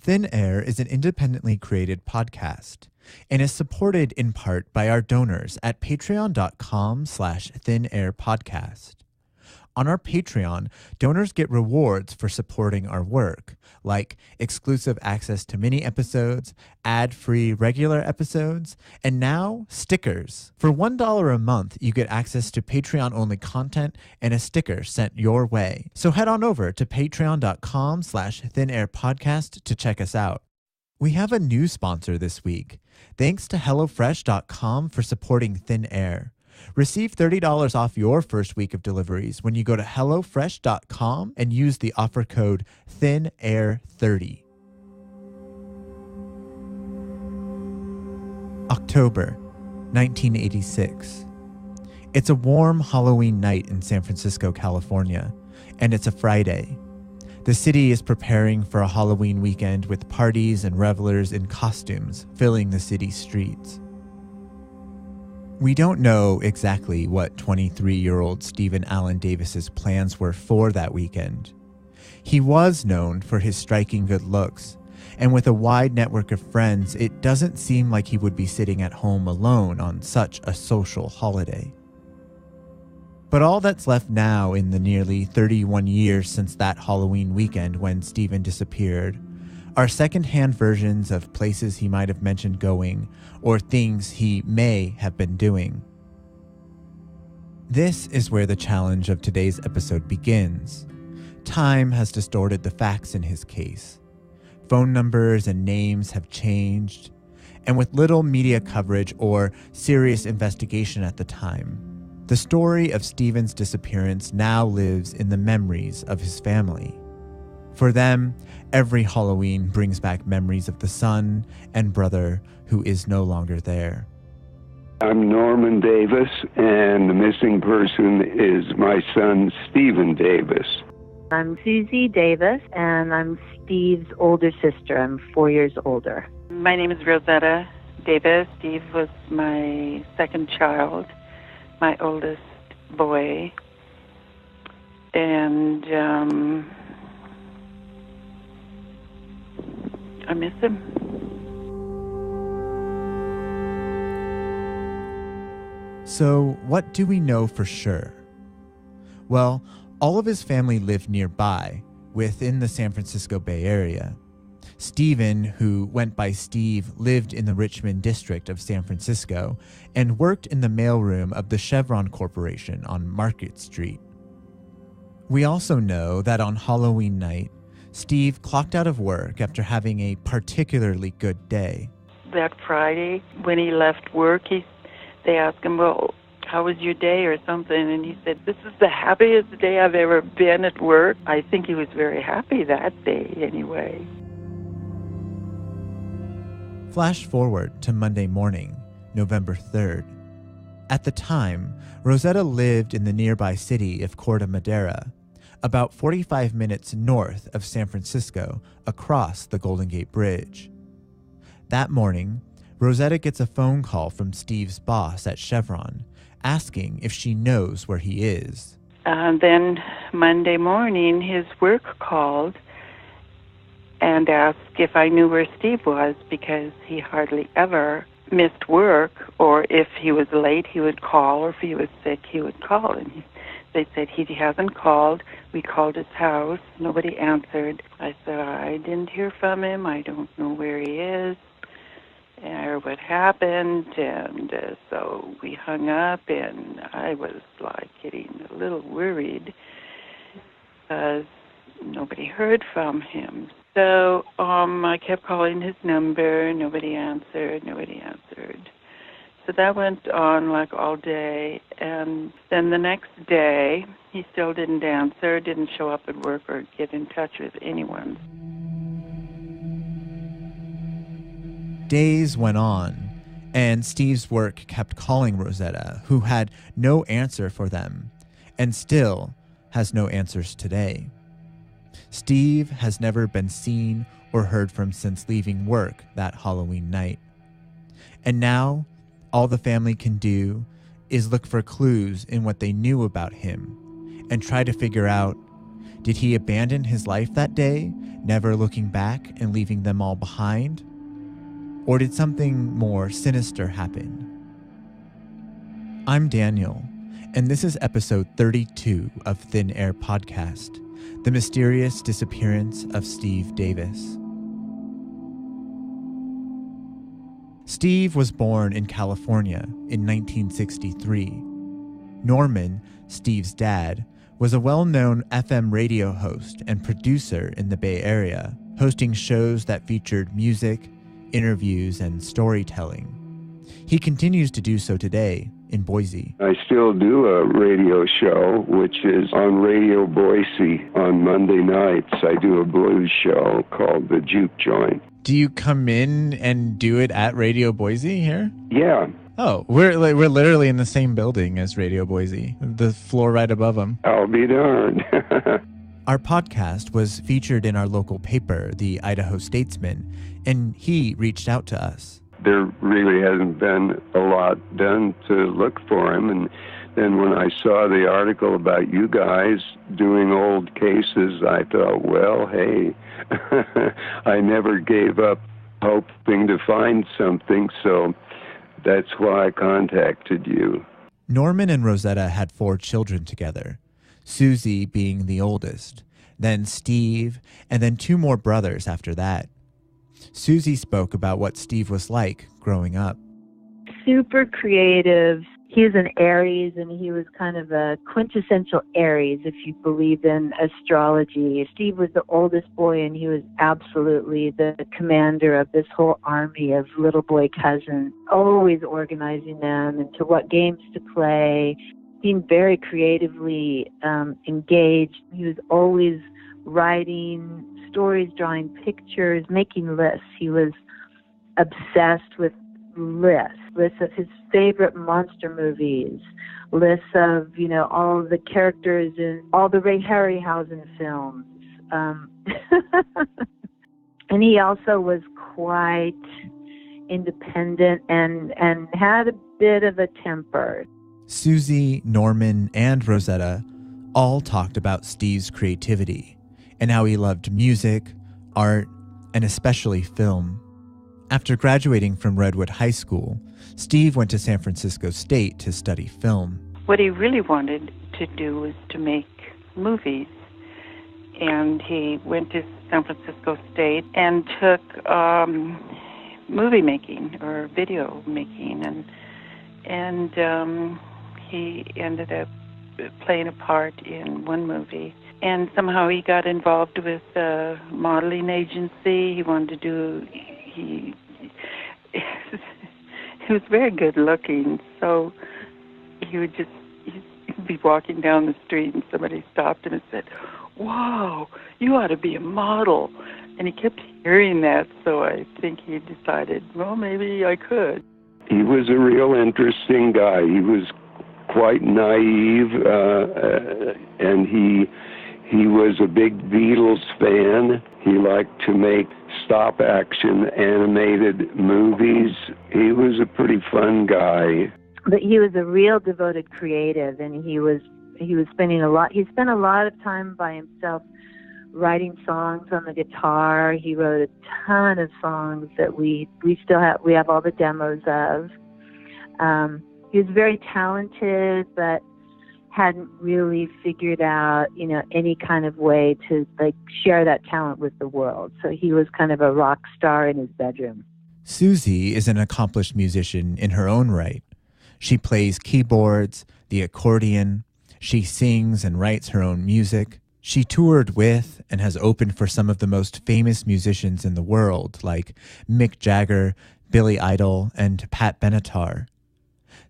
Thin Air is an independently created podcast and is supported in part by our donors at patreon.com/thinairpodcast. On our Patreon, donors get rewards for supporting our work, like exclusive access to mini episodes, ad-free regular episodes, and now stickers. For $1 a month, you get access to Patreon-only content and a sticker sent your way. So head on over to patreon.com/thinairpodcast to check us out. We have a new sponsor this week. Thanks to HelloFresh.com for supporting Thin Air. Receive $30 off your first week of deliveries when you go to HelloFresh.com and use the offer code ThinAir30. October 1986. It's a warm Halloween night in San Francisco, California, and it's a Friday. The city is preparing for a Halloween weekend with parties and revelers in costumes filling the city's streets. We don't know exactly what 23-year-old Stephen Allen Davis's plans were for that weekend. He was known for his striking good looks, and with a wide network of friends, it doesn't seem like he would be sitting at home alone on such a social holiday. But all that's left now in the nearly 31 years since that Halloween weekend when Stephen disappeared are secondhand versions of places he might have mentioned going or things he may have been doing. This is where the challenge of today's episode begins. Time has distorted the facts in his case. Phone numbers and names have changed, and with little media coverage or serious investigation at the time, the story of Stephen's disappearance now lives in the memories of his family. For them, every Halloween brings back memories of the son and brother who is no longer there. I'm Norman Davis, and the missing person is my son, Stephen Davis. I'm Susie Davis, and I'm Steve's older sister. I'm 4 years older. My name is Rosetta Davis. Steve was my second child, my oldest boy, and I miss him. So, what do we know for sure? Well, all of his family lived nearby, within the San Francisco Bay Area. Stephen, who went by Steve, lived in the Richmond district of San Francisco and worked in the mailroom of the Chevron Corporation on Market Street. We also know that on Halloween night, Steve clocked out of work after having a particularly good day. That Friday, when he left work, they asked him, well, how was your day or something? And he said, this is the happiest day I've ever been at work. I think he was very happy that day anyway. Flash forward to Monday morning, November 3rd. At the time, Rosetta lived in the nearby city of Corte Madera, about 45 minutes north of San Francisco, across the Golden Gate Bridge. That morning, Rosetta gets a phone call from Steve's boss at Chevron, asking if she knows where he is. Then Monday morning, his work called and asked if I knew where Steve was, because he hardly ever missed work, or if he was late, he would call, or if he was sick, he would call. And they said he hasn't called. We called his house. Nobody answered. I said, I didn't hear from him. I don't know where he is or what happened. And so we hung up, and I was like getting a little worried because nobody heard from him. So I kept calling his number. Nobody answered. So that went on like all day. And then the next day, he still didn't answer, didn't show up at work or get in touch with anyone. Days went on, and Steve's work kept calling Rosetta, who had no answer for them, and still has no answers today. Steve has never been seen or heard from since leaving work that Halloween night. And now, all the family can do is look for clues in what they knew about him and try to figure out Did he abandon his life that day, never looking back and leaving them all behind? Or did something more sinister happen? I'm Daniel, and this is episode 32 of Thin Air Podcast, The Mysterious Disappearance of Steve Davis. Steve was born in California in 1963. Norman, Steve's dad, was a well-known FM radio host and producer in the Bay Area, hosting shows that featured music, interviews, and storytelling. He continues to do so today in Boise. I still do a radio show, which is on Radio Boise on Monday nights. I do a blues show called The Juke Joint. Do you come in and do it at Radio Boise here? Yeah. Oh, we're literally in the same building as Radio Boise, the floor right above them. I'll be darned. Our podcast was featured in our local paper, the Idaho Statesman, and he reached out to us. There really hasn't been a lot done to look for him. And then when I saw the article about you guys doing old cases, I thought, well, hey, I never gave up hoping to find something, so that's why I contacted you. Norman and Rosetta had 4 children together, Susie being the oldest, then Steve, and then 2 more brothers after that. Susie spoke about what Steve was like growing up. Super creative. He was an Aries, and he was kind of a quintessential Aries, if you believe in astrology. Steve was the oldest boy, and he was absolutely the commander of this whole army of little boy cousins, always organizing them into what games to play, being very creatively engaged. He was always writing stories, drawing pictures, making lists. He was obsessed with lists of his favorite monster movies, lists of, all of the characters in all the Ray Harryhausen films. And he also was quite independent and had a bit of a temper. Susie, Norman, and Rosetta all talked about Steve's creativity and how he loved music, art, and especially film. After graduating from Redwood High School, Steve went to San Francisco State to study film. What he really wanted to do was to make movies. And he went to San Francisco State and took movie making or video making. And he ended up playing a part in one movie. And somehow he got involved with a modeling agency. He wanted to do... He was very good looking, so he'd be walking down the street and somebody stopped him and said, "Wow, you ought to be a model." And he kept hearing that, so I think he decided, well, maybe I could. He was a real interesting guy. He was quite naive, and he was a big Beatles fan. He liked to make stop-action animated movies. He was a pretty fun guy. But he was a real devoted creative, and he spent a lot of time by himself writing songs on the guitar. He wrote a ton of songs that we have all the demos of. He was very talented, but hadn't really figured out, any kind of way to share that talent with the world. So he was kind of a rock star in his bedroom. Susie is an accomplished musician in her own right. She plays keyboards, the accordion. She sings and writes her own music. She toured with and has opened for some of the most famous musicians in the world, like Mick Jagger, Billy Idol, and Pat Benatar.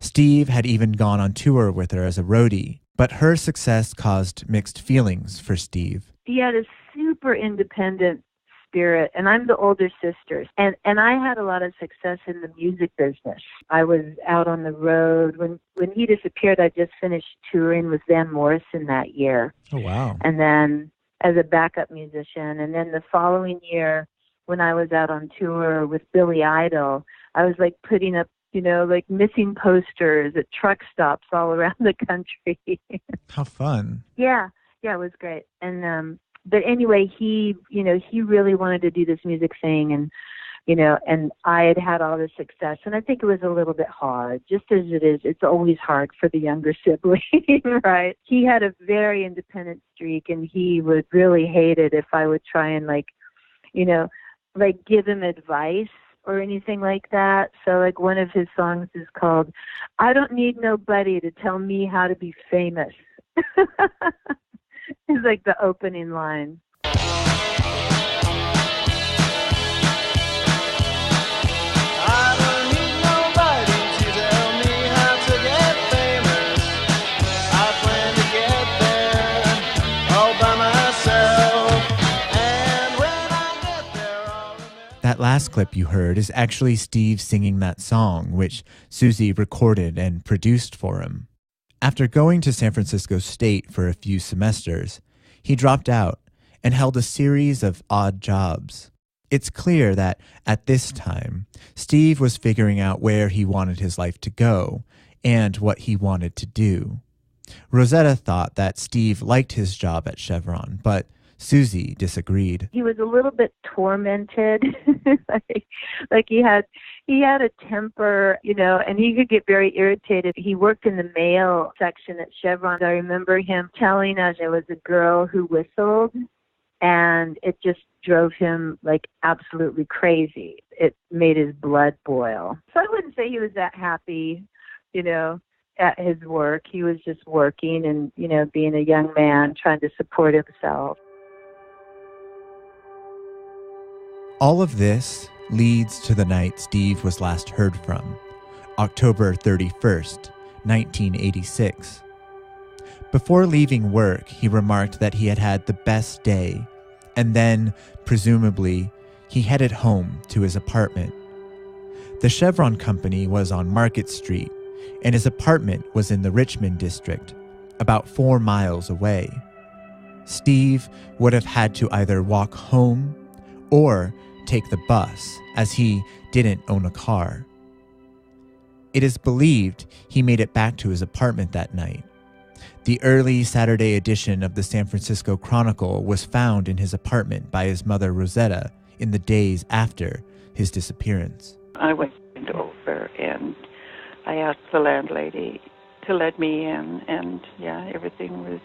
Steve had even gone on tour with her as a roadie, but her success caused mixed feelings for Steve. He had a super independent spirit, and I'm the older sister, and I had a lot of success in the music business. I was out on the road. When he disappeared, I just finished touring with Van Morrison that year. Oh, wow. And then as a backup musician, and then the following year, when I was out on tour with Billy Idol, I was putting up missing posters at truck stops all around the country. How fun. Yeah. Yeah, it was great. And but anyway, he really wanted to do this music thing, and I had had all this success, and I think it was a little bit hard, just as it is. It's always hard for the younger sibling, right? He had a very independent streak, and he would really hate it if I would try and give him advice or anything like that. So like one of his songs is called "I Don't Need Nobody to Tell Me How to Be Famous." It's like the opening line. That last clip you heard is actually Steve singing that song, which Susie recorded and produced for him. After going to San Francisco State for a few semesters, he dropped out and held a series of odd jobs. It's clear that at this time, Steve was figuring out where he wanted his life to go and what he wanted to do. Rosetta thought that Steve liked his job at Chevron, but Susie disagreed. He was a little bit tormented, like he had a temper, and he could get very irritated. He worked in the mail section at Chevron. I remember him telling us there was a girl who whistled, and it just drove him like absolutely crazy. It made his blood boil. So I wouldn't say he was that happy, at his work. He was just working and, being a young man trying to support himself. All of this leads to the night Steve was last heard from, October 31st, 1986. Before leaving work, he remarked that he had had the best day, and then, presumably, he headed home to his apartment. The Chevron company was on Market Street, and his apartment was in the Richmond district, about 4 miles away. Steve would have had to either walk home or take the bus, as he didn't own a car. It is believed he made it back to his apartment that night. The early Saturday edition of the San Francisco Chronicle was found in his apartment by his mother, Rosetta, in the days after his disappearance. I went over and I asked the landlady to let me in, and everything was,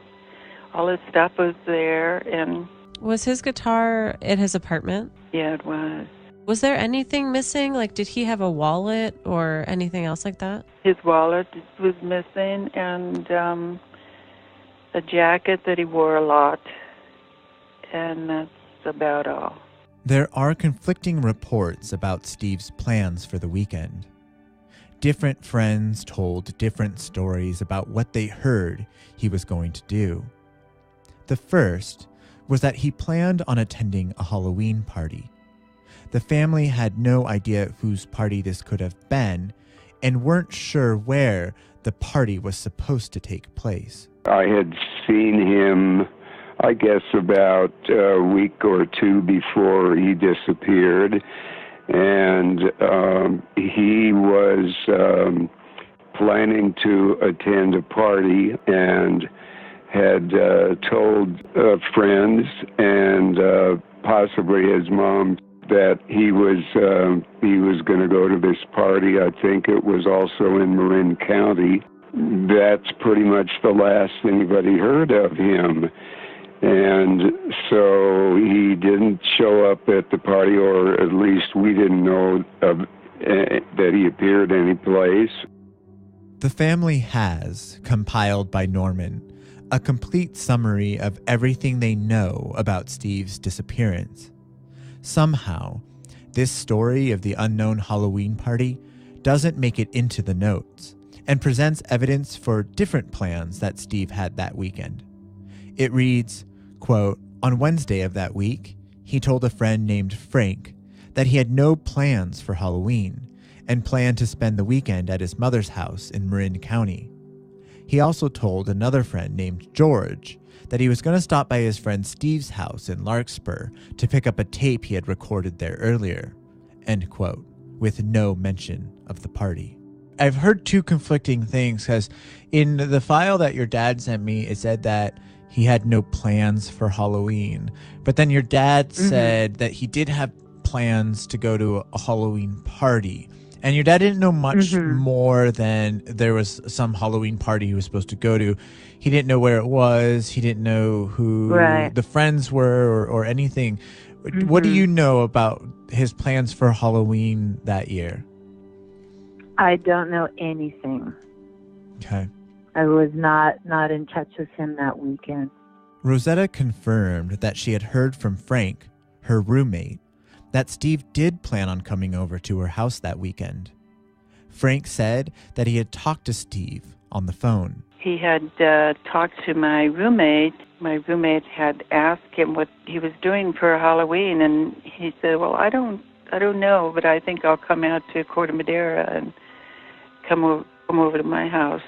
all his stuff was there. And was his guitar in his apartment? Yeah, it was. Was there anything missing? Like, did he have a wallet or anything else like that? His wallet was missing, and a jacket that he wore a lot, and that's about all. There are conflicting reports about Steve's plans for the weekend. Different friends told different stories about what they heard he was going to do. The first was that he planned on attending a Halloween party. The family had no idea whose party this could have been and weren't sure where the party was supposed to take place. I had seen him, I guess, about a week or two before he disappeared, and he was planning to attend a party and had told friends and possibly his mom that he was going to go to this party. I think it was also in Marin County. That's pretty much the last anybody heard of him. And so he didn't show up at the party, or at least we didn't know that he appeared any place. The family has, compiled by Norman, a complete summary of everything they know about Steve's disappearance. Somehow, this story of the unknown Halloween party doesn't make it into the notes and presents evidence for different plans that Steve had that weekend. It reads, quote, "On Wednesday of that week, he told a friend named Frank that he had no plans for Halloween and planned to spend the weekend at his mother's house in Marin County. He also told another friend named George that he was going to stop by his friend Steve's house in Larkspur to pick up a tape he had recorded there earlier," end quote, with no mention of the party. I've heard two conflicting things, because in the file that your dad sent me, it said that he had no plans for Halloween. But then your dad said that he did have plans to go to a Halloween party. And your dad didn't know much more than there was some Halloween party he was supposed to go to. He didn't know where it was. He didn't know who the friends were or anything. What do you know about his plans for Halloween that year? I don't know anything. Okay. I was not in touch with him that weekend. Rosetta confirmed that she had heard from Frank, her roommate, that Steve did plan on coming over to her house that weekend. Frank said that he had talked to Steve on the phone. He had talked to my roommate. My roommate had asked him what he was doing for Halloween, and he said, "Well, I don't know, but I think I'll come out to Corte Madera and come over to my house."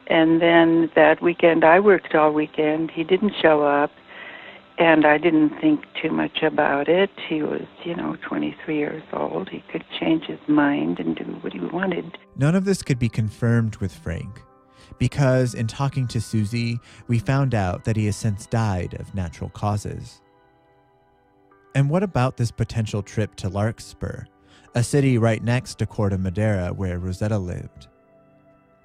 And then that weekend, I worked all weekend. He didn't show up, and I didn't think too much about it. He was, 23 years old. He could change his mind and do what he wanted. None of this could be confirmed with Frank, because in talking to Susie, we found out that he has since died of natural causes. And what about this potential trip to Larkspur, a city right next to Corte Madera where Rosetta lived?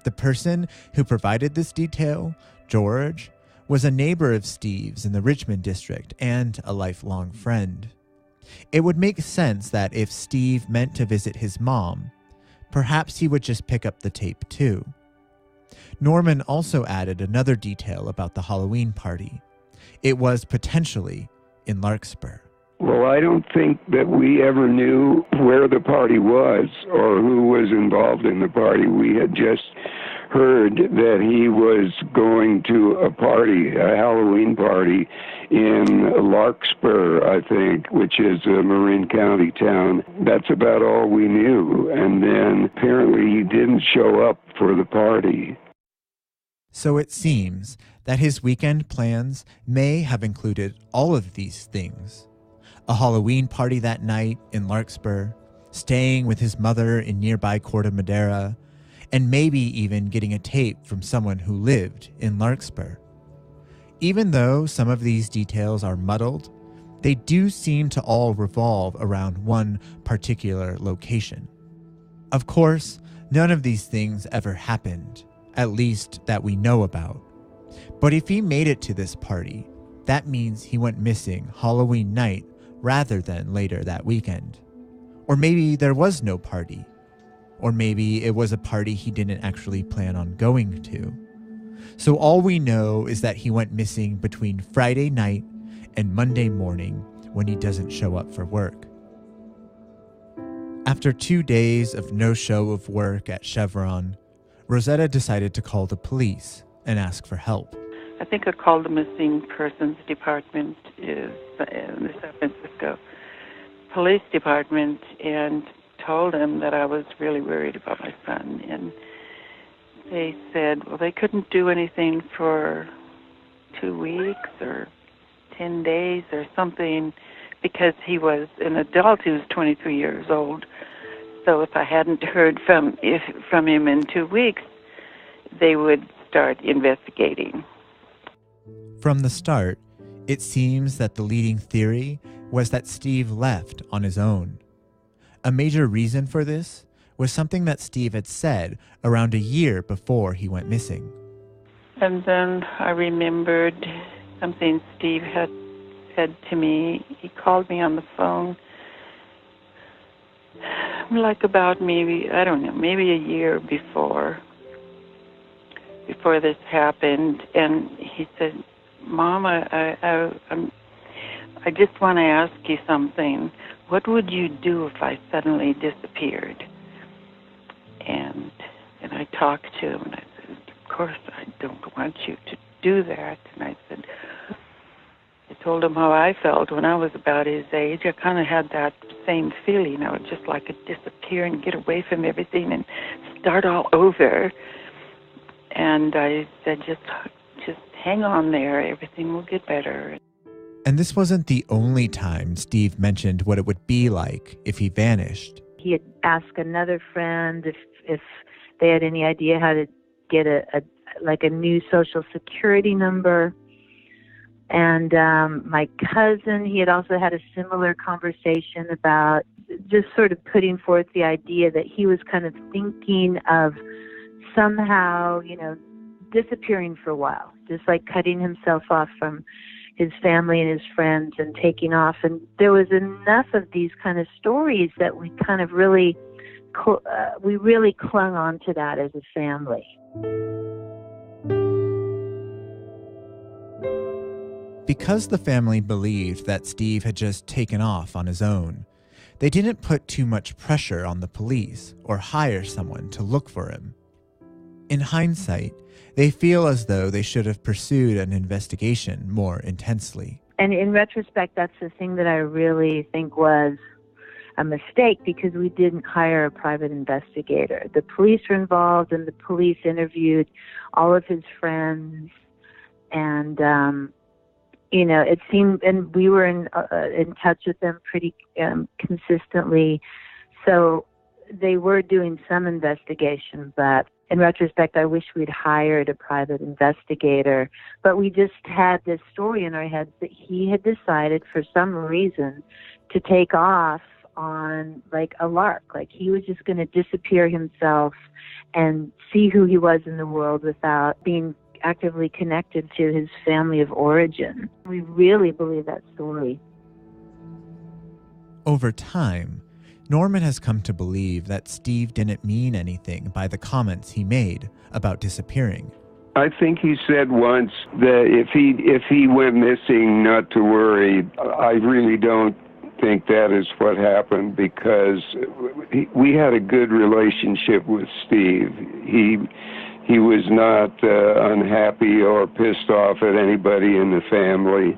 The person who provided this detail, George, was a neighbor of Steve's in the Richmond district and a lifelong friend. It would make sense that if Steve meant to visit his mom, perhaps he would just pick up the tape too. Norman also added another detail about the Halloween party. It was potentially in Larkspur. Well, I don't think that we ever knew where the party was or who was involved in the party. We had just heard that he was going to a party, a Halloween party in Larkspur, I think, which is a Marin County town. That's about all we knew. And then apparently he didn't show up for the party. So it seems that his weekend plans may have included all of these things. A Halloween party that night in Larkspur, staying with his mother in nearby Corte Madera, and maybe even getting a tape from someone who lived in Larkspur. Even though some of these details are muddled, they do seem to all revolve around one particular location. Of course, none of these things ever happened, at least that we know about. But if he made it to this party, that means he went missing Halloween night rather than later that weekend. Or maybe there was no party. Or maybe it was a party he didn't actually plan on going to. So all we know is that he went missing between Friday night and Monday morning when he doesn't show up for work. After 2 days of no show of work at Chevron, Rosetta decided to call the police and ask for help. I think I called the missing persons department in the San Francisco Police Department and told them that I was really worried about my son. And they said, well, they couldn't do anything for 2 weeks or 10 days or something because he was an adult. He was 23 years old. So if I hadn't heard from him in 2 weeks, they would start investigating. From the start, it seems that the leading theory was that Steve left on his own. A major reason for this was something that Steve had said around a year before he went missing. And then I remembered something Steve had said to me. He called me on the phone like about maybe a year before this happened, and he said, Mom, I just want to ask you something. What would you do if I suddenly disappeared? And I talked to him, and I said, of course I don't want you to do that. And I told him how I felt when I was about his age. I kind of had that same feeling. I would just like to disappear and get away from everything and start all over. And I said, just hang on there. Everything will get better. And this wasn't the only time Steve mentioned what it would be like if he vanished. He had asked another friend if they had any idea how to get a like a new social security number. And my cousin, he had also had a similar conversation about just sort of putting forth the idea that he was kind of thinking of somehow, disappearing for a while, just like cutting himself off from his family and his friends and taking off. And there was enough of these kind of stories that we kind of really, we really clung on to that as a family. Because the family believed that Steve had just taken off on his own, they didn't put too much pressure on the police or hire someone to look for him. In hindsight, they feel as though they should have pursued an investigation more intensely. And in retrospect, that's the thing that I really think was a mistake, because we didn't hire a private investigator. The police were involved, and the police interviewed all of his friends, and it seemed, and we were in touch with them pretty consistently. So they were doing some investigation, but in retrospect, I wish we'd hired a private investigator. But we just had this story in our heads that he had decided for some reason to take off on like a lark. Like he was just going to disappear himself and see who he was in the world without being actively connected to his family of origin. We really believe that story. Over time, Norman has come to believe that Steve didn't mean anything by the comments he made about disappearing. I think he said once that if he went missing, not to worry. I really don't think that is what happened, because we had a good relationship with Steve. He was not unhappy or pissed off at anybody in the family,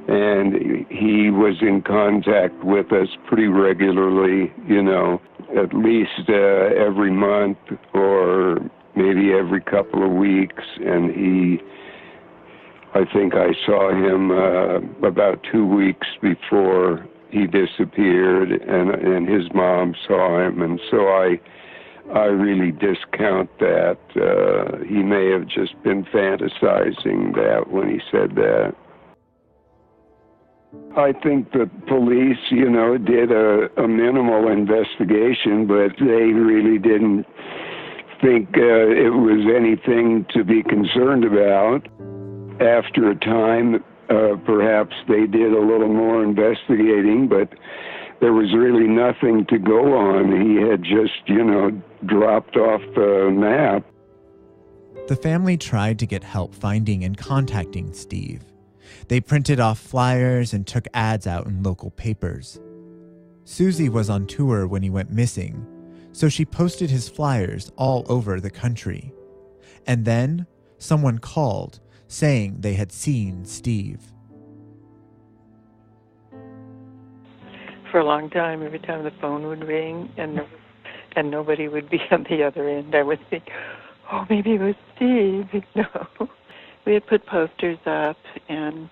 and he was in contact with us pretty regularly, at least every month or maybe every couple of weeks. And I think I saw him about 2 weeks before he disappeared, and his mom saw him, and so I really discount that. He may have just been fantasizing that when he said that. I think the police, did a minimal investigation, but they really didn't think it was anything to be concerned about. After a time, perhaps they did a little more investigating, but there was really nothing to go on. He had just, dropped off the map. The family tried to get help finding and contacting Steve. They printed off flyers and took ads out in local papers. Susie was on tour when he went missing, so she posted his flyers all over the country. And then someone called saying they had seen Steve. For a long time, every time the phone would ring and nobody would be on the other end, I would think, oh, maybe it was Steve. No. We had put posters up, and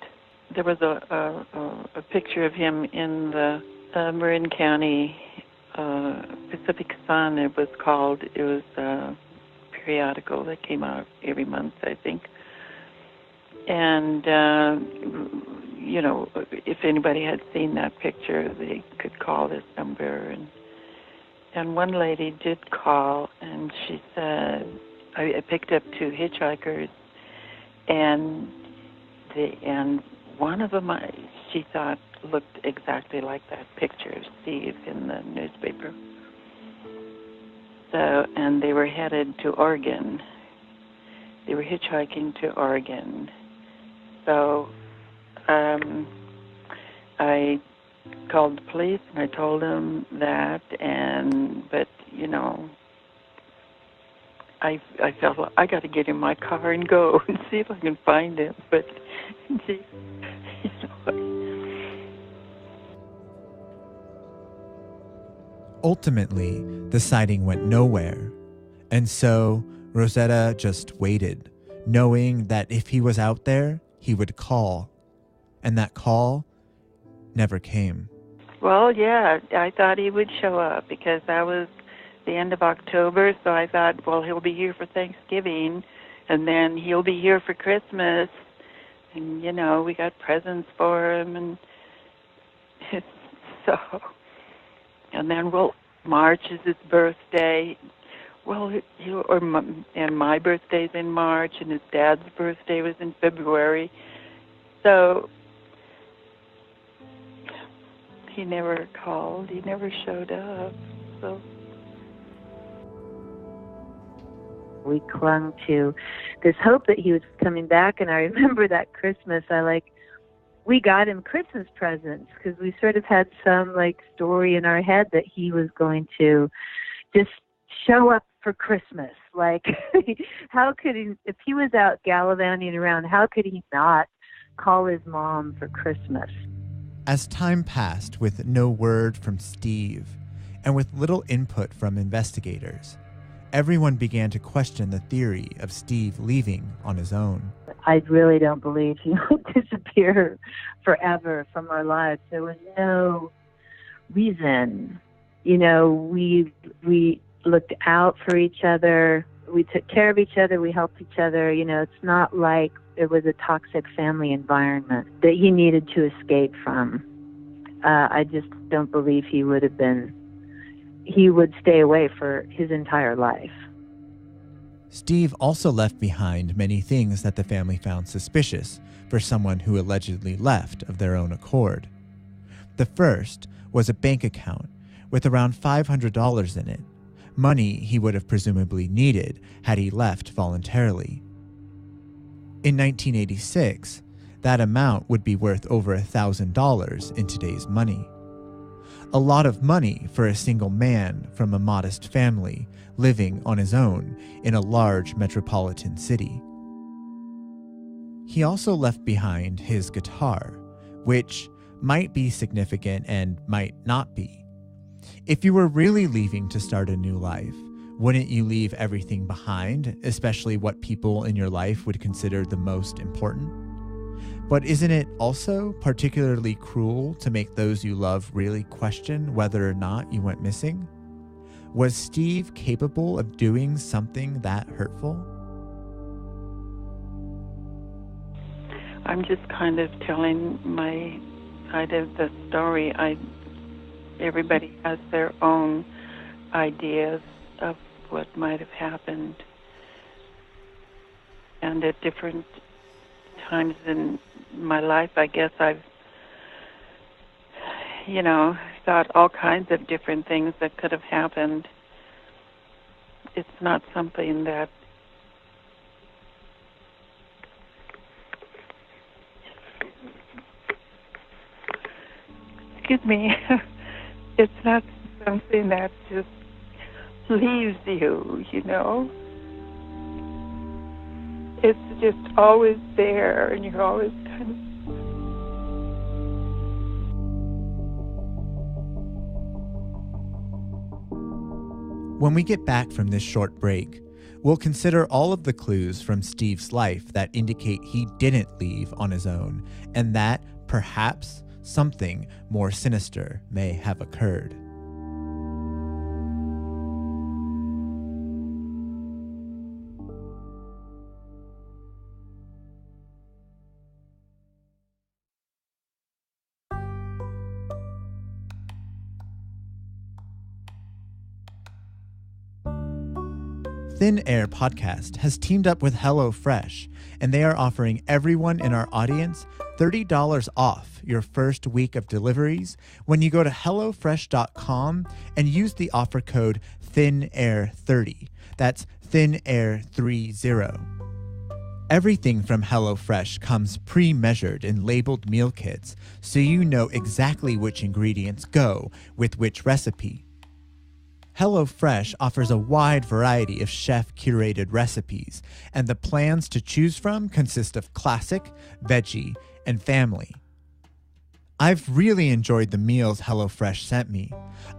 there was a picture of him in the Marin County Pacific Sun, it was called. It was a periodical that came out every month, I think. And, if anybody had seen that picture, they could call this number. And one lady did call, and she said, I picked up 2 hitchhikers, and one of them, she thought, looked exactly like that picture of Steve in the newspaper. So, and they were headed to Oregon. They were hitchhiking to Oregon. So I called the police and I told them that, but I felt like I got to get in my car and go and see if I can find him. But Ultimately, the sighting went nowhere, and so Rosetta just waited, knowing that if he was out there, he would call, and that call never came. Well, yeah, I thought he would show up because that was the end of October, so I thought, well, he'll be here for Thanksgiving, And then he'll be here for Christmas, and, you know, we got presents for him, and so, and then March is his birthday. Well, and my birthday's in March, and his dad's birthday was in February. So he never called. He never showed up. So we clung to this hope that he was coming back. And I remember that Christmas, we got him Christmas presents because we sort of had some story in our head that he was going to just show up for Christmas. How could he, if he was out gallivanting around, how could he not call his mom for Christmas? As time passed with no word from Steve and with little input from investigators, everyone began to question the theory of Steve leaving on his own. I really don't believe he would disappear forever from our lives. There was no reason. You know, we looked out for each other. We took care of each other. We helped each other. You know, it's not like it was a toxic family environment that he needed to escape from. I just don't believe he would stay away for his entire life. Steve also left behind many things that the family found suspicious for someone who allegedly left of their own accord. The first was a bank account with around $500 in it, money he would have presumably needed had he left voluntarily. In 1986, that amount would be worth over $1,000 in today's money. A lot of money for a single man from a modest family living on his own in a large metropolitan city. He also left behind his guitar, which might be significant and might not be. If you were really leaving to start a new life, wouldn't you leave everything behind, especially what people in your life would consider the most important? But isn't it also particularly cruel to make those you love really question whether or not you went missing? Was Steve capable of doing something that hurtful? I'm just kind of telling my side of the story. Everybody has their own ideas of what might have happened. And at different times in my life, I guess I've, thought all kinds of different things that could have happened. It's not something that excuse me, it's not something that just leaves you, It's just always there, and you're always kind of... When we get back from this short break, we'll consider all of the clues from Steve's life that indicate he didn't leave on his own, and that, perhaps, something more sinister may have occurred. Thin Air Podcast has teamed up with HelloFresh, and they are offering everyone in our audience $30 off your first week of deliveries when you go to HelloFresh.com and use the offer code ThinAir30. That's ThinAir30. Everything from HelloFresh comes pre-measured in labeled meal kits, so you know exactly which ingredients go with which recipe. HelloFresh offers a wide variety of chef-curated recipes, and the plans to choose from consist of classic, veggie, and family. I've really enjoyed the meals HelloFresh sent me.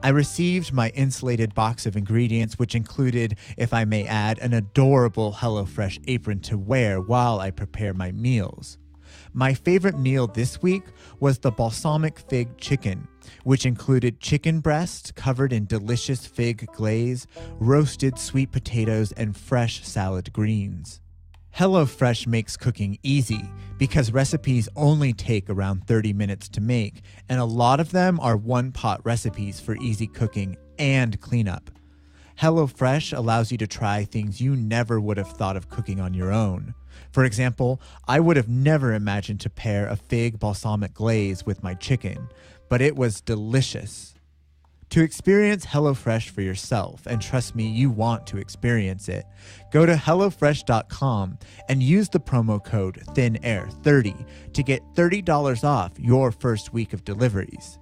I received my insulated box of ingredients, which included, if I may add, an adorable HelloFresh apron to wear while I prepare my meals. My favorite meal this week was the balsamic fig chicken, which included chicken breast covered in delicious fig glaze, roasted sweet potatoes, and fresh salad greens. HelloFresh makes cooking easy because recipes only take around 30 minutes to make, and a lot of them are one-pot recipes for easy cooking and cleanup. HelloFresh allows you to try things you never would have thought of cooking on your own. For example, I would have never imagined to pair a fig balsamic glaze with my chicken, but it was delicious. To experience HelloFresh for yourself, and trust me, you want to experience it, go to HelloFresh.com and use the promo code ThinAir30 to get $30 off your first week of deliveries.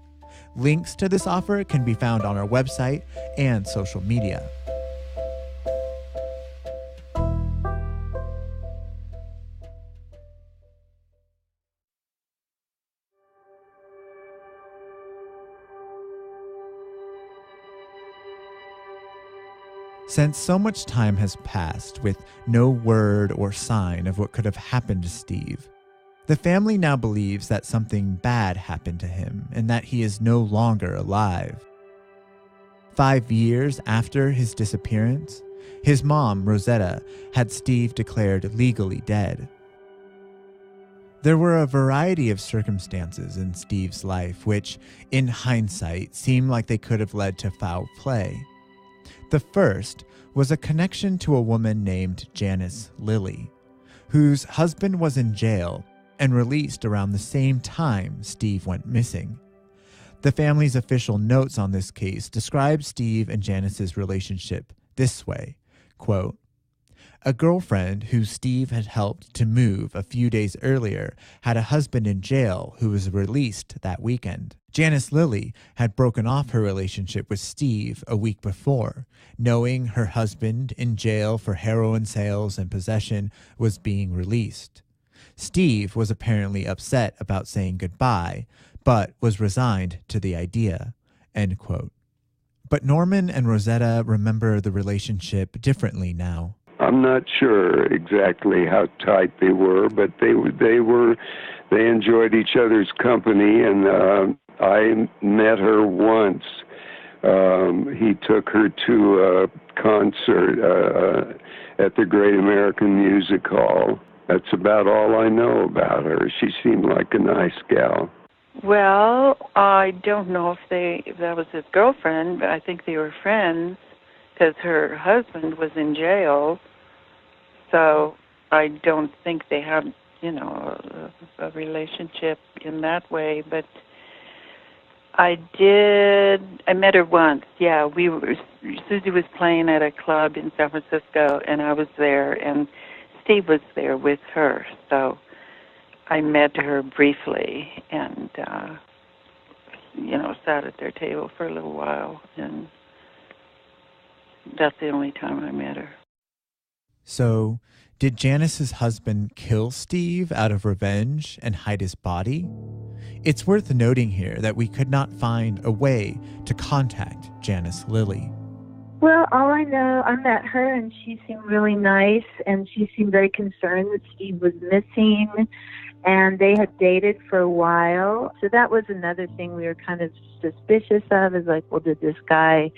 Links to this offer can be found on our website and social media. Since so much time has passed with no word or sign of what could have happened to Steve, the family now believes that something bad happened to him and that he is no longer alive. 5 years after his disappearance, his mom, Rosetta, had Steve declared legally dead. There were a variety of circumstances in Steve's life which, in hindsight, seemed like they could have led to foul play. The first was a connection to a woman named Janice Lilly, whose husband was in jail and released around the same time Steve went missing. The family's official notes on this case describe Steve and Janice's relationship this way, quote, "A girlfriend who Steve had helped to move a few days earlier had a husband in jail who was released that weekend. Janice Lilly had broken off her relationship with Steve a week before, knowing her husband in jail for heroin sales and possession was being released. Steve was apparently upset about saying goodbye, but was resigned to the idea," end quote. But Norman and Rosetta remember the relationship differently now. I'm not sure exactly how tight they were, but they enjoyed each other's company, and I met her once. He took her to a concert at the Great American Music Hall. That's about all I know about her. She seemed like a nice gal. Well, I don't know if that was his girlfriend, but I think they were friends because her husband was in jail. So I don't think they had, a relationship in that way. But I met her once. Yeah, Susie was playing at a club in San Francisco, and I was there, and Steve was there with her. So I met her briefly and, sat at their table for a little while. And that's the only time I met her. So, did Janice's husband kill Steve out of revenge and hide his body? It's worth noting here that we could not find a way to contact Janice Lilly. Well, all I know, I met her and she seemed really nice and she seemed very concerned that Steve was missing, and they had dated for a while. So that was another thing we were kind of suspicious of, is like, well, did this guy,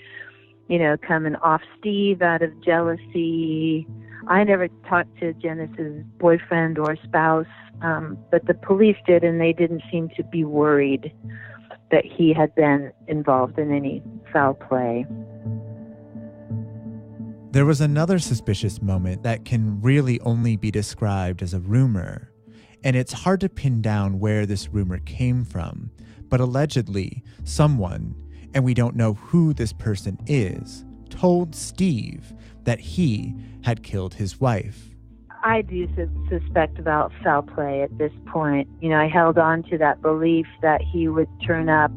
come and off Steve out of jealousy? I never talked to Janice's boyfriend or spouse, but the police did, and they didn't seem to be worried that he had been involved in any foul play. There was another suspicious moment that can really only be described as a rumor, and it's hard to pin down where this rumor came from, but allegedly someone, and we don't know who this person is, told Steve that he had killed his wife. I do suspect about foul play at this point. I held on to that belief that he would turn up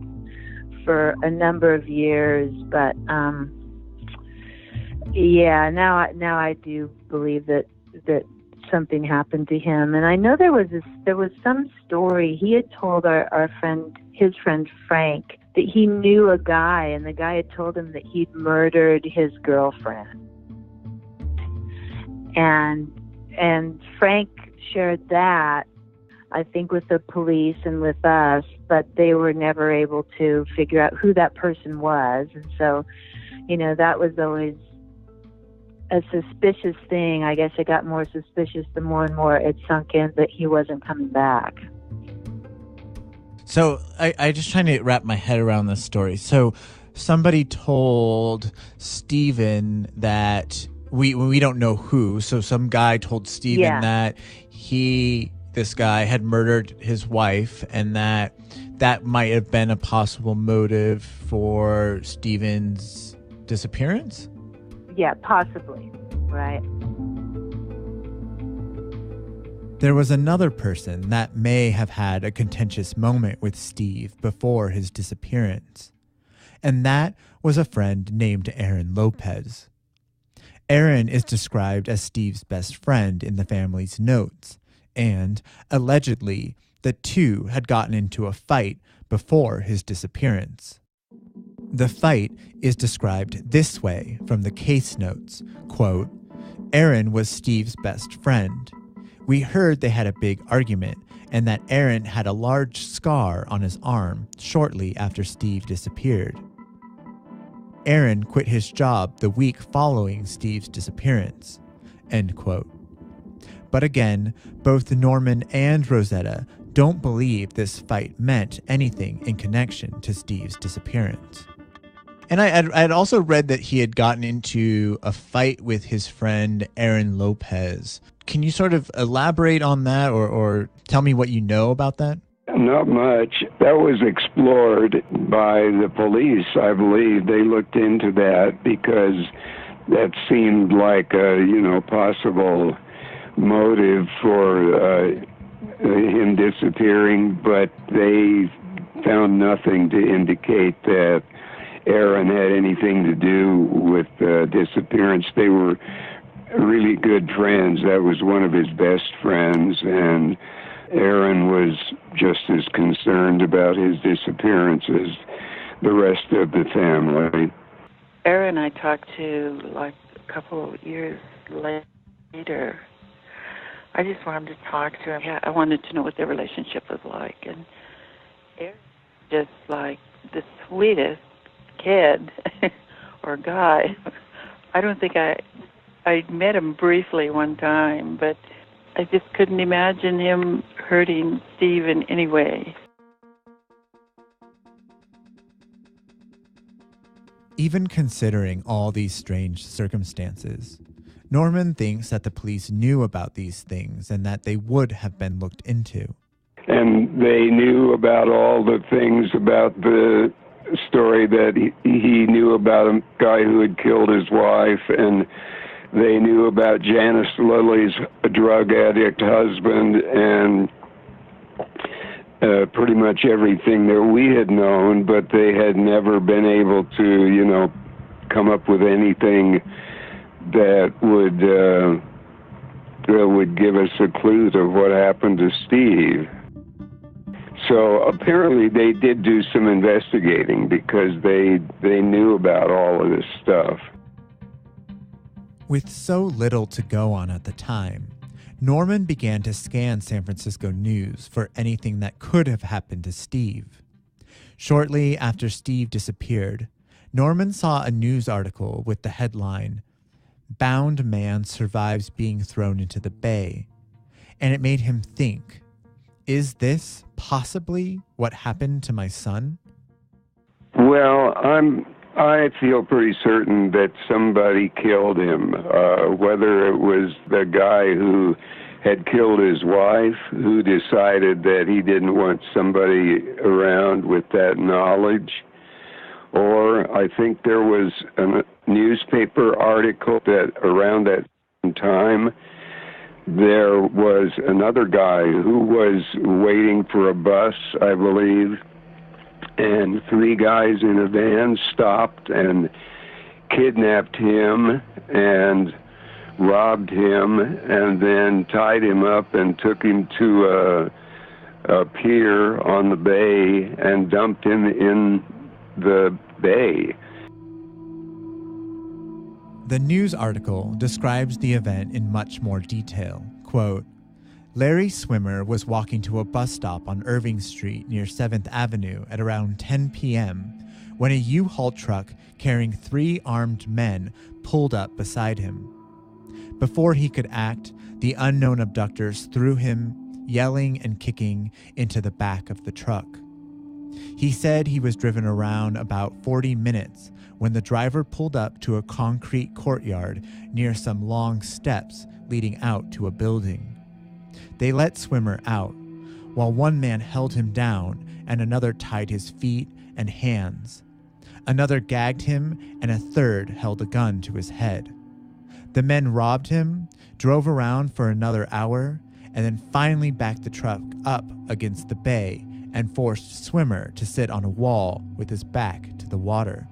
for a number of years, but now I do believe that something happened to him. And I know there was some story he had told his friend Frank, that he knew a guy, and the guy had told him that he'd murdered his girlfriend. And Frank shared that, I think, with the police and with us, but they were never able to figure out who that person was. And so, that was always a suspicious thing. I guess it got more suspicious the more and more it sunk in that he wasn't coming back. So I just trying to wrap my head around this story. So somebody told Stephen that we don't know who. So some guy told Stephen that this guy had murdered his wife, and that might have been a possible motive for Stephen's disappearance. Yeah, possibly. Right. There was another person that may have had a contentious moment with Steve before his disappearance, and that was a friend named Aaron Lopez. Aaron is described as Steve's best friend in the family's notes, and allegedly the two had gotten into a fight before his disappearance. The fight is described this way from the case notes, quote, "Aaron was Steve's best friend. We heard they had a big argument and that Aaron had a large scar on his arm shortly after Steve disappeared. Aaron quit his job the week following Steve's disappearance," end quote. But again, both Norman and Rosetta don't believe this fight meant anything in connection to Steve's disappearance. And I had also read that he had gotten into a fight with his friend Aaron Lopez. Can you sort of elaborate on that or tell me what you know about that? Not much. That was explored by the police, I believe. They looked into that because that seemed like a, possible motive for him disappearing, but they found nothing to indicate that Aaron had anything to do with disappearance. They were really good friends. That was one of his best friends, and Aaron was just as concerned about his disappearance as the rest of the family. Aaron I talked to like a couple of years later. I just wanted to talk to him. Yeah, I wanted to know what their relationship was like. And Aaron just like the sweetest kid or guy. I don't think I met him briefly one time, but I just couldn't imagine him hurting Steve in any way. Even considering all these strange circumstances, Norman thinks that the police knew about these things and that they would have been looked into. And they knew about all the things about the story that he knew about a guy who had killed his wife, and they knew about Janice Lilly's drug addict husband, and pretty much everything that we had known, but they had never been able to, come up with anything that would give us a clue to what happened to Steve. So apparently they did do some investigating because they knew about all of this stuff. With so little to go on at the time, Norman began to scan San Francisco news for anything that could have happened to Steve. Shortly after Steve disappeared, Norman saw a news article with the headline, "Bound Man Survives Being Thrown into the Bay," and it made him think, is this possibly what happened to my son? Well, I feel pretty certain that somebody killed him, whether it was the guy who had killed his wife, who decided that he didn't want somebody around with that knowledge, or I think there was a newspaper article that around that time there was another guy who was waiting for a bus, I believe, and 3 guys in a van stopped and kidnapped him and robbed him and then tied him up and took him to a pier on the bay and dumped him in the bay. The news article describes the event in much more detail. Quote, "Larry Swimmer was walking to a bus stop on Irving Street near 7th Avenue at around 10 p.m. when a U-Haul truck carrying 3 armed men pulled up beside him. Before he could act, the unknown abductors threw him, yelling and kicking, into the back of the truck. He said he was driven around about 40 minutes when the driver pulled up to a concrete courtyard near some long steps leading out to a building. They let Swimmer out, while one man held him down and another tied his feet and hands. Another gagged him, and a third held a gun to his head. The men robbed him, drove around for another hour, and then finally backed the truck up against the bay and forced Swimmer to sit on a wall with his back to the water.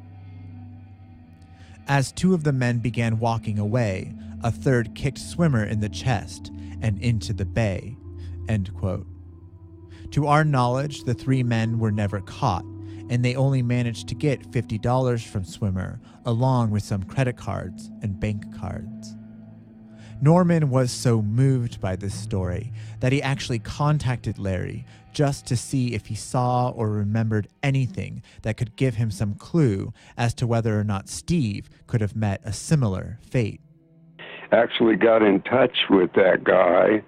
As two of the men began walking away, a third kicked Swimmer in the chest and into the bay." End quote. To our knowledge, the three men were never caught, and they only managed to get $50 from Swimmer, along with some credit cards and bank cards. Norman was so moved by this story that he actually contacted Larry just to see if he saw or remembered anything that could give him some clue as to whether or not Steve could have met a similar fate. Actually got in touch with that guy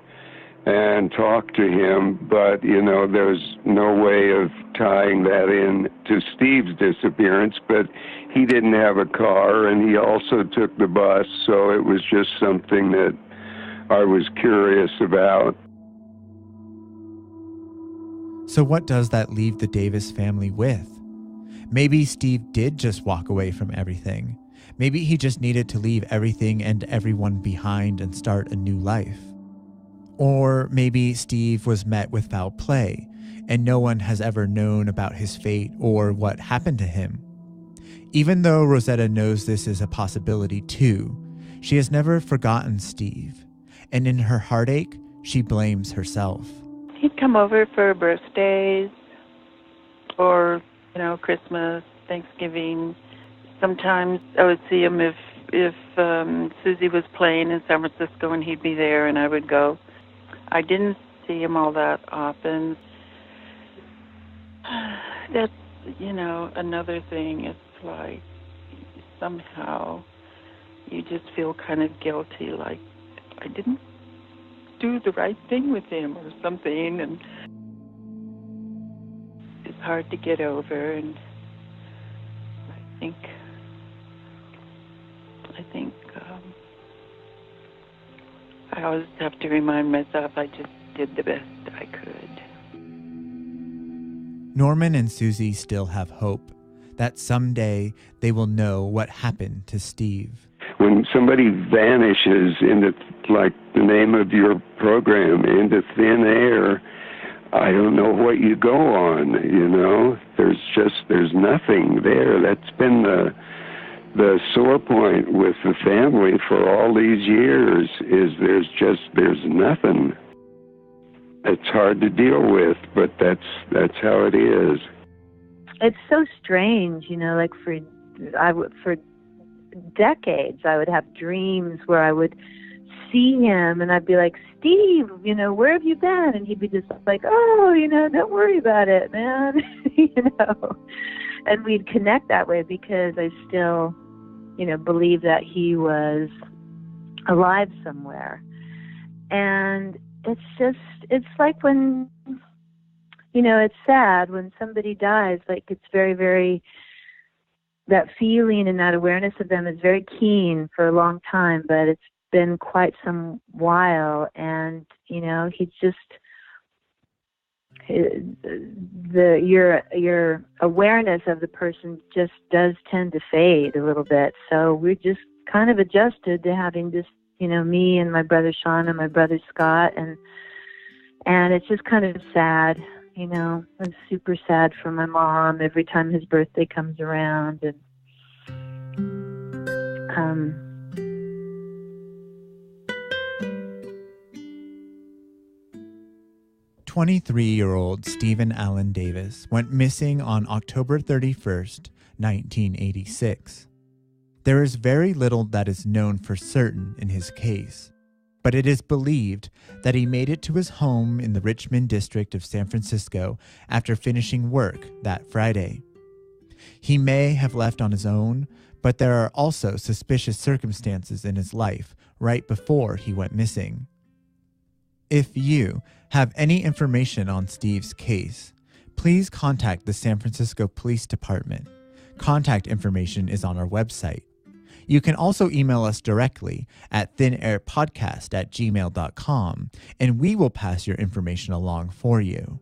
and talked to him, but, there's no way of tying that in to Steve's disappearance, but he didn't have a car, and he also took the bus, so it was just something that I was curious about. So what does that leave the Davis family with? Maybe Steve did just walk away from everything. Maybe he just needed to leave everything and everyone behind and start a new life. Or maybe Steve was met with foul play, and no one has ever known about his fate or what happened to him. Even though Rosetta knows this is a possibility too, she has never forgotten Steve, and in her heartache, she blames herself. He'd come over for birthdays or, Christmas, Thanksgiving. Sometimes I would see him if Susie was playing in San Francisco, and he'd be there and I would go. I didn't see him all that often. That's, another thing. It's like somehow you just feel kind of guilty, like I didn't do the right thing with him or something, and it's hard to get over. And I think I always have to remind myself I just did the best I could. Norman and Susie still have hope that someday they will know what happened to Steve. When somebody vanishes into, like the name of your program, into thin air, I don't know what you go on, There's nothing there. That's been the sore point with the family for all these years, is there's nothing. It's hard to deal with, but that's how it is. It's so strange, like for decades I would have dreams where I would see him and I'd be like, Steve, where have you been? And he'd be just like, oh, don't worry about it, man. And we'd connect that way because I still, believe that he was alive somewhere. And it's like when, it's sad when somebody dies, like it's very, very, that feeling and that awareness of them is very keen for a long time, but it's been quite some while. And, he's just, your awareness of the person just does tend to fade a little bit. So we're just kind of adjusted to having just, me and my brother Sean and my brother Scott, and it's just kind of sad, It's super sad for my mom every time his birthday comes around, and 23-year-old Stephen Allen Davis went missing on October 31st, 1986. There is very little that is known for certain in his case, but it is believed that he made it to his home in the Richmond district of San Francisco after finishing work that Friday. He may have left on his own, but there are also suspicious circumstances in his life right before he went missing. If you have any information on Steve's case, please contact the San Francisco Police Department. Contact information is on our website. You can also email us directly at thinairpodcast@gmail.com, and we will pass your information along for you.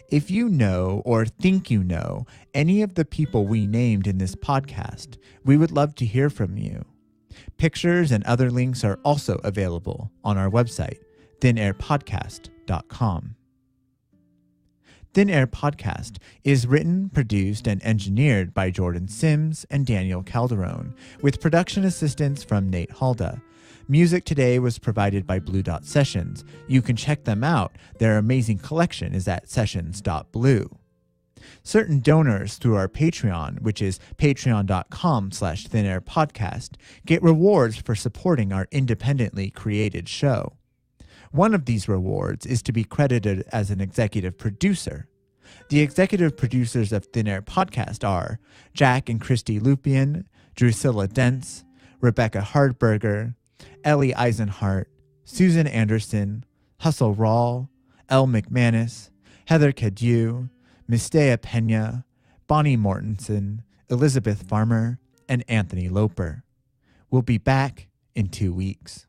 If you know or think you know any of the people we named in this podcast, we would love to hear from you. Pictures and other links are also available on our website, thinairpodcast.com. Thin Air Podcast is written, produced, and engineered by Jordan Sims and Daniel Calderon, with production assistance from Nate Halda. Music today was provided by Blue Dot Sessions. You can check them out. Their amazing collection is at sessions.blue. Certain donors through our Patreon, which is patreon.com/thinairpodcast, get rewards for supporting our independently created show. One of these rewards is to be credited as an executive producer. The executive producers of Thin Air Podcast are Jack and Christy Lupian, Drusilla Dentz, Rebecca Hardberger, Ellie Eisenhart, Susan Anderson, Hustle Rawl, Elle McManus, Heather Cadieux, Mistea Pena, Bonnie Mortensen, Elizabeth Farmer, and Anthony Loper. We'll be back in 2 weeks.